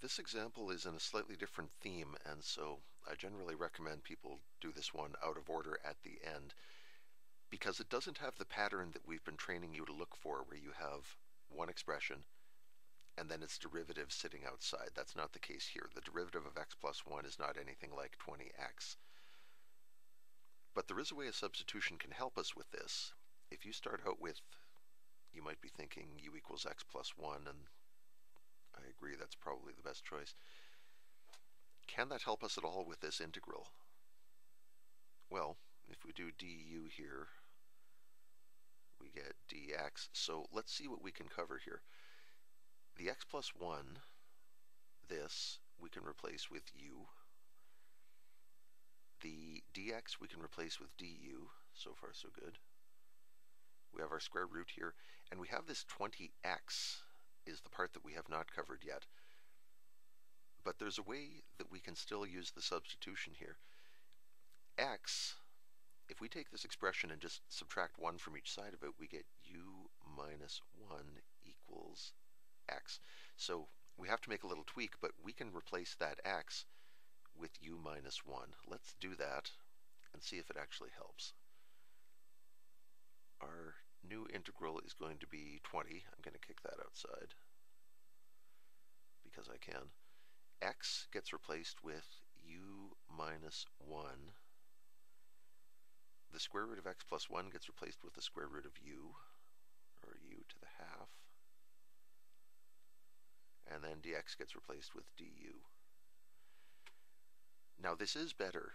This example is in a slightly different theme, and so I generally recommend people do this one out of order at the end, because it doesn't have the pattern that we've been training you to look for, where you have one expression and then its derivative sitting outside. That's not the case here. The derivative of x plus 1 is not anything like 20x. But there is a way a substitution can help us with this. If you start out with, you might be thinking u equals x plus 1, and I agree that's probably the best choice. Can that help us at all with this integral? Well, if we do du here, we get dx. So let's see what we can cover here. The x plus 1, this, we can replace with u. The dx we can replace with du. So far so good. We have our square root here, and we have this 20x is the part that we have not covered yet. But there's a way that we can still use the substitution here. X, if we take this expression and just subtract 1 from each side of it, we get u minus 1 equals x. So we have to make a little tweak, but we can replace that x with u minus 1. Let's do that and see if it actually helps. Our new integral is going to be 20. I'm going to kick that outside because I can. X gets replaced with u minus 1. The square root of x plus 1 gets replaced with the square root of u, or u to the half. And then dx gets replaced with du. Now this is better,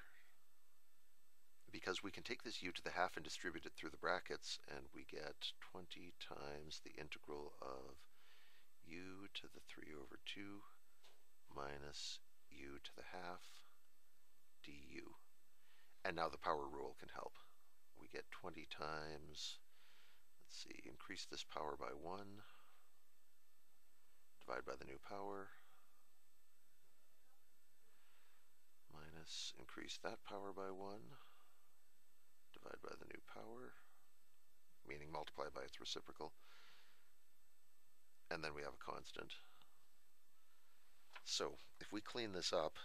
because we can take this u to the half and distribute it through the brackets, and we get 20 times the integral of u to the 3 over 2 minus u to the half du. And now the power rule can help. We get 20 times, let's see, increase this power by 1, divide by the new power, minus increase that power by 1, divide by the new power, meaning multiply by its reciprocal, and then we have a constant. So if we clean this up,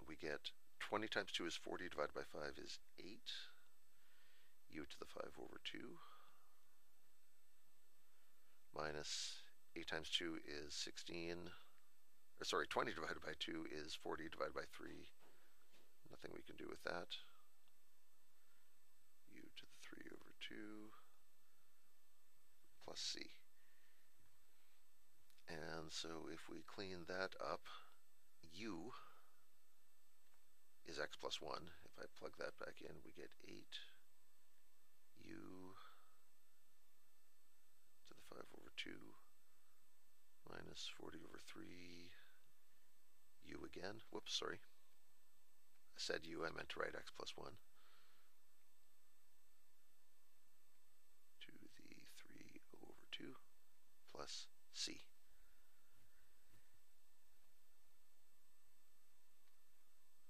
we get 20 times 2 is 40, divided by 5 is 8, u to the 5 over 2, minus 8 times 2 is 16, or sorry, 20 divided by 2 is 40, divided by 3, nothing we can do with that, u to the 3 over 2, plus c. And so if we clean that up, u is x plus 1. If I plug that back in, we get 8 u to the 5 over 2 minus 40 over 3 u again. Whoops, sorry. I said u, I meant to write x plus 1. To the 3 over 2 plus c.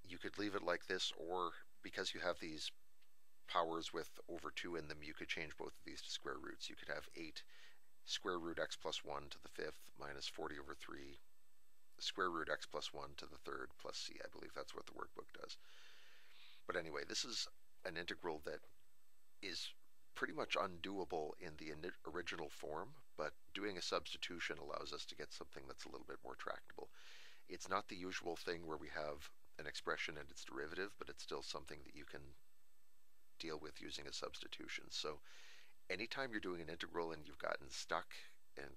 You could leave it like this, or because you have these powers with over 2 in them, you could change both of these to square roots. You could have 8 square root x plus 1 to the 5th minus 40 over 3 square root x plus 1 to the 3rd plus c. I believe that's what the workbook does. But anyway, this is an integral that is pretty much undoable in the original form, but doing a substitution allows us to get something that's a little bit more tractable. It's not the usual thing where we have an expression and its derivative, but it's still something that you can deal with using a substitution. So anytime you're doing an integral and you've gotten stuck and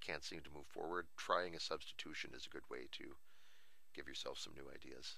can't seem to move forward, trying a substitution is a good way to give yourself some new ideas.